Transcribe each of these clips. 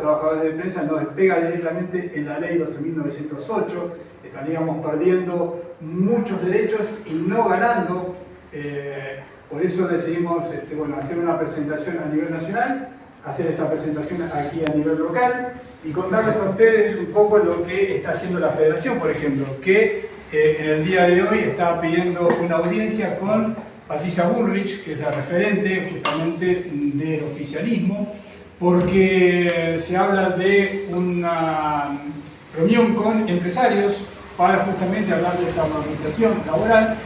trabajadores de prensa no despega directamente en la ley 12.908, estaríamos perdiendo muchos derechos y no ganando. Por eso decidimos bueno, hacer una presentación a nivel nacional, hacer esta presentación aquí a nivel local y contarles a ustedes un poco lo que está haciendo la Federación, por ejemplo, que en el día de hoy está pidiendo una audiencia con Patricia Bullrich, que es la referente justamente del oficialismo, porque se habla de una reunión con empresarios para justamente hablar de esta organización laboral,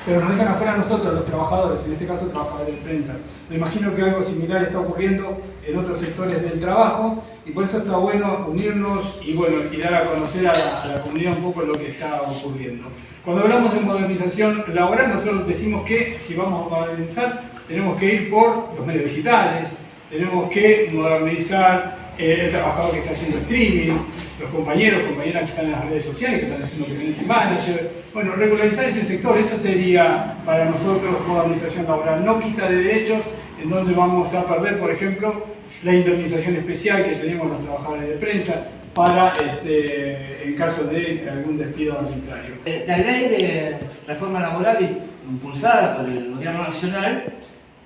pero nos dejan afuera a nosotros, los trabajadores, en este caso trabajadores de prensa. Me imagino que algo similar está ocurriendo en otros sectores del trabajo y por eso está bueno unirnos y, bueno, y dar a conocer a la comunidad un poco lo que está ocurriendo. Cuando hablamos de modernización laboral, nosotros decimos que si vamos a modernizar tenemos que ir por los medios digitales, tenemos que modernizar el trabajador que está haciendo streaming, los compañeros, compañeras que están en las redes sociales, que están haciendo community manager. Bueno, regularizar ese sector, eso sería para nosotros modernización laboral. No quita de derechos, en donde vamos a perder, por ejemplo, la indemnización especial que tenemos los trabajadores de prensa para, en caso de algún despido arbitrario. La ley de reforma laboral impulsada por el Gobierno Nacional,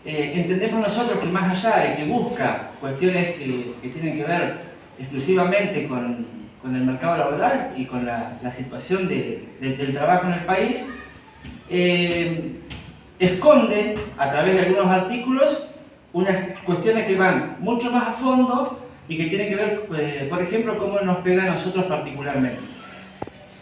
entendemos nosotros que más allá de que busca cuestiones que tienen que ver exclusivamente con el mercado laboral y con la situación del trabajo en el país, esconde a través de algunos artículos unas cuestiones que van mucho más a fondo y que tienen que ver, por ejemplo, cómo nos pega a nosotros particularmente.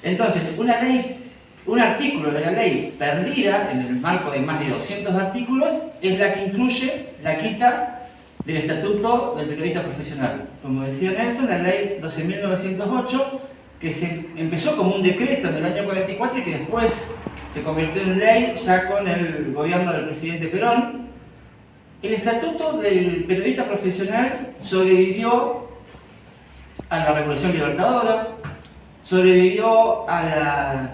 Entonces, un artículo de la ley perdida en el marco de más de 200 artículos es la que incluye la quita del Estatuto del Periodista Profesional. Como decía Nelson, la ley 12.908, que se empezó como un decreto en el año 44 y que después se convirtió en ley ya con el gobierno del presidente Perón. El Estatuto del Periodista Profesional sobrevivió a la Revolución Libertadora, sobrevivió a la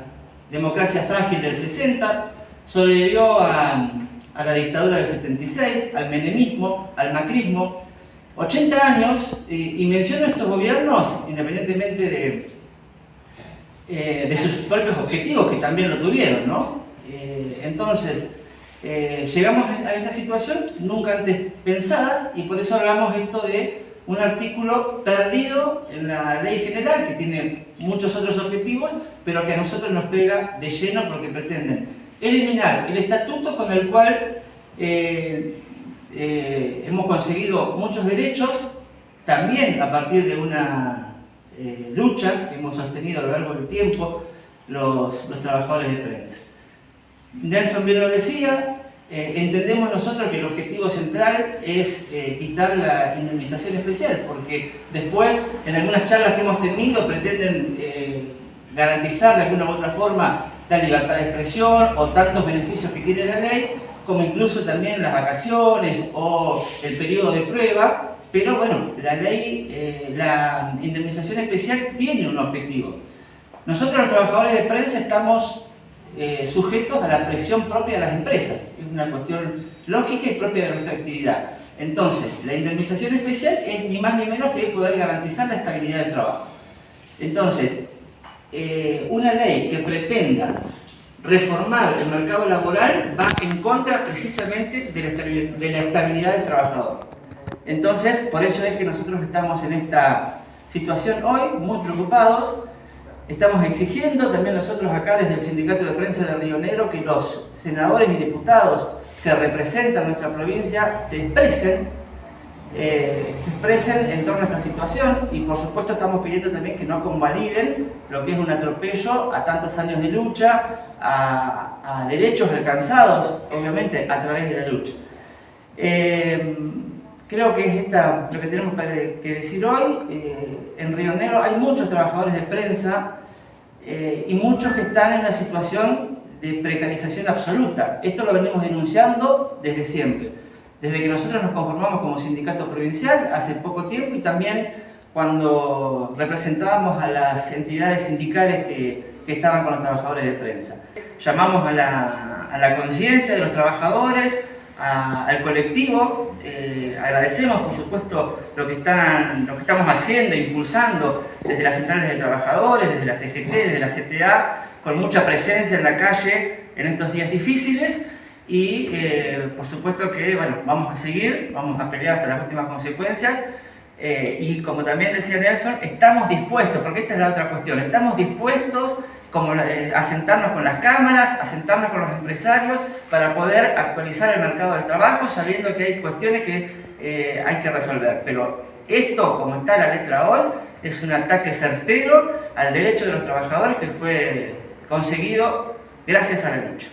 democracia frágil del 60, sobrevivió a la dictadura del 76, al menemismo, al macrismo. 80 años, y menciono estos gobiernos independientemente de sus propios objetivos, que también lo tuvieron, ¿no? Entonces, llegamos a esta situación nunca antes pensada, y por eso hablamos esto de un artículo perdido en la ley general, que tiene muchos otros objetivos, pero que a nosotros nos pega de lleno porque pretenden eliminar el estatuto con el cual hemos conseguido muchos derechos, también a partir de una lucha que hemos sostenido a lo largo del tiempo los trabajadores de prensa. Nelson bien lo decía, entendemos nosotros que el objetivo central es quitar la indemnización especial, porque después, en algunas charlas que hemos tenido, pretenden garantizar de alguna u otra forma la libertad de expresión o tantos beneficios que tiene la ley, como incluso también las vacaciones o el periodo de prueba, pero bueno, la ley, la indemnización especial tiene un objetivo. Nosotros los trabajadores de prensa estamos sujetos a la presión propia de las empresas, es una cuestión lógica y propia de nuestra actividad. Entonces, la indemnización especial es ni más ni menos que poder garantizar la estabilidad del trabajo. Entonces, una ley que pretenda reformar el mercado laboral va en contra precisamente de la estabilidad del trabajador. Entonces, por eso es que nosotros estamos en esta situación hoy, muy preocupados. Estamos exigiendo también nosotros acá desde el Sindicato de Prensa de Río Negro que los senadores y diputados que representan nuestra provincia se expresen en torno a esta situación, y por supuesto estamos pidiendo también que no convaliden lo que es un atropello a tantos años de lucha, a derechos alcanzados obviamente a través de la lucha. Creo que es lo que tenemos que decir hoy. En Río Negro hay muchos trabajadores de prensa y muchos que están en una situación de precarización absoluta. Esto lo venimos denunciando desde siempre, desde que nosotros nos conformamos como sindicato provincial hace poco tiempo, y también cuando representábamos a las entidades sindicales que estaban con los trabajadores de prensa. Llamamos a la conciencia de los trabajadores, al colectivo, agradecemos, por supuesto, lo que estamos haciendo, impulsando desde las centrales de trabajadores, desde la CGT, desde la CTA, con mucha presencia en la calle en estos días difíciles. Y por supuesto que bueno, vamos a seguir, vamos a pelear hasta las últimas consecuencias. Y como también decía Nelson, estamos dispuestos, porque esta es la otra cuestión, estamos dispuestos a sentarnos con las cámaras, a sentarnos con los empresarios para poder actualizar el mercado del trabajo, sabiendo que hay cuestiones que hay que resolver. Pero esto, como está la letra hoy, es un ataque certero al derecho de los trabajadores que fue conseguido gracias a la lucha.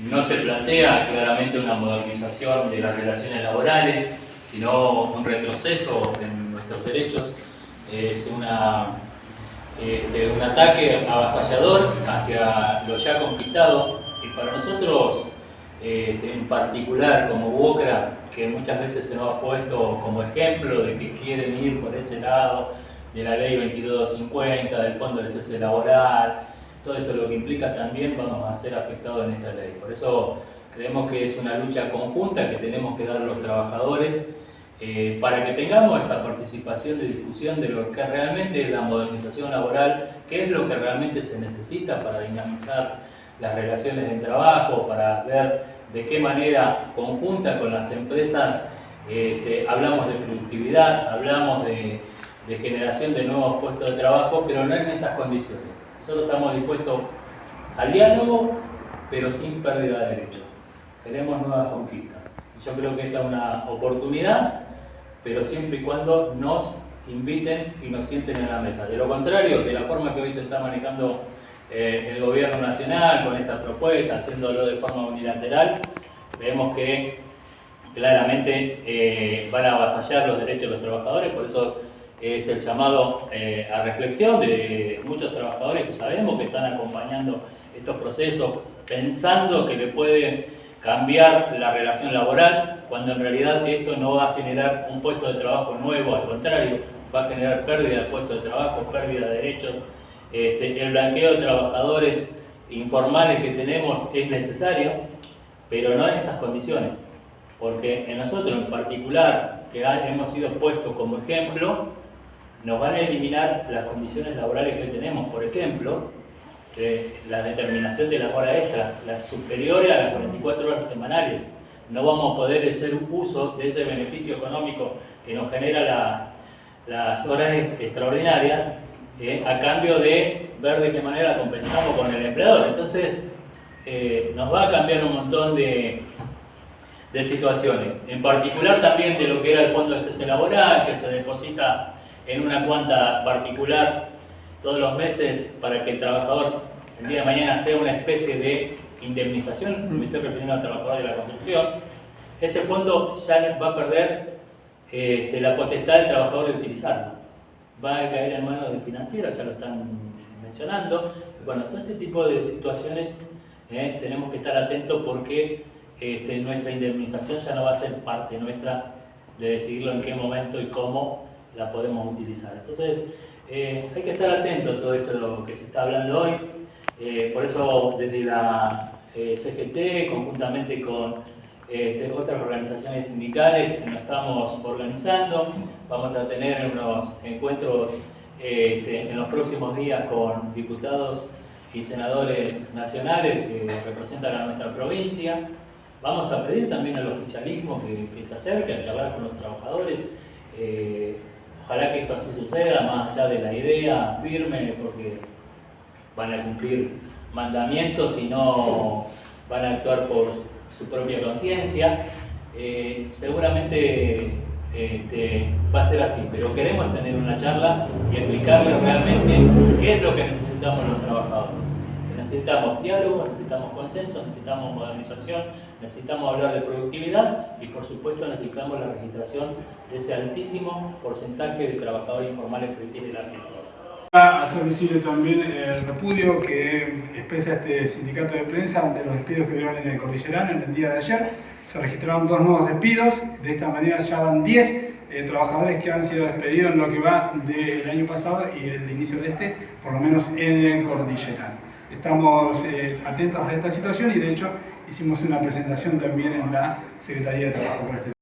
No se plantea claramente una modernización de las relaciones laborales, sino un retroceso en nuestros derechos. Es un ataque avasallador hacia lo ya conquistado, y para nosotros en particular como UOCRA, que muchas veces se nos ha puesto como ejemplo de que quieren ir por ese lado de la ley 2250, del fondo de cese laboral, todo eso lo que implica también vamos a ser afectados en esta ley. Por eso creemos que es una lucha conjunta que tenemos que dar los trabajadores para que tengamos esa participación de discusión de lo que realmente es la modernización laboral, qué es lo que realmente se necesita para dinamizar las relaciones de trabajo, para ver de qué manera conjunta con las empresas hablamos de productividad, hablamos de generación de nuevos puestos de trabajo, pero no en estas condiciones. Nosotros estamos dispuestos al diálogo, pero sin pérdida de derechos. Queremos nuevas conquistas. Yo creo que esta es una oportunidad, pero siempre y cuando nos inviten y nos sienten en la mesa. De lo contrario, de la forma que hoy se está manejando el gobierno nacional con esta propuesta, haciéndolo de forma unilateral, vemos que claramente van a avasallar los derechos de los trabajadores. Por eso es el llamado a reflexión de muchos trabajadores que sabemos que están acompañando estos procesos, pensando que le pueden cambiar la relación laboral, cuando en realidad esto no va a generar un puesto de trabajo nuevo, al contrario, va a generar pérdida de puestos de trabajo, pérdida de derechos. El blanqueo de trabajadores informales que tenemos es necesario, pero no en estas condiciones, porque en nosotros en particular, que hemos sido puestos como ejemplo, nos van a eliminar las condiciones laborales que tenemos. Por ejemplo, la determinación de las horas extras, las superiores a las 44 horas semanales. No vamos a poder hacer uso de ese beneficio económico que nos genera las horas extraordinarias a cambio de ver de qué manera compensamos con el empleador. Entonces, nos va a cambiar un montón de situaciones. En particular también de lo que era el fondo de cese laboral, que se deposita en una cuenta particular todos los meses para que el trabajador el día de mañana sea una especie de indemnización. Me estoy refiriendo al trabajador de la construcción. Ese fondo ya va a perder la potestad del trabajador de utilizarlo. Va a caer en manos de financieros, ya lo están mencionando. Bueno, todo este tipo de situaciones tenemos que estar atentos, porque nuestra indemnización ya no va a ser parte nuestra de decidirlo en qué momento y cómo la podemos utilizar. Entonces, hay que estar atento a todo esto que se está hablando hoy. Por eso, desde la CGT, conjuntamente con otras organizaciones sindicales, nos estamos organizando. Vamos a tener unos encuentros en los próximos días con diputados y senadores nacionales que representan a nuestra provincia. Vamos a pedir también al oficialismo que se acerque a charlar con los trabajadores. Ojalá que esto así suceda, más allá de la idea firme, porque van a cumplir mandamientos y no van a actuar por su propia conciencia. Seguramente va a ser así, pero queremos tener una charla y explicarles realmente qué es lo que necesitamos los trabajadores. Necesitamos diálogo, necesitamos consenso, necesitamos modernización, necesitamos hablar de productividad y por supuesto necesitamos la registración de ese altísimo porcentaje de trabajadores informales que tiene la Argentina. A hacer visible también el repudio que expresa este sindicato de prensa ante los despidos que vieron en el Cordillerano en el día de ayer. Se registraron 2 nuevos despidos, de esta manera ya van 10 trabajadores que han sido despedidos en lo que va del año pasado y el inicio de este, por lo menos en el Cordillerano. Estamos atentos a esta situación y de hecho hicimos una presentación también en la Secretaría de Trabajo por este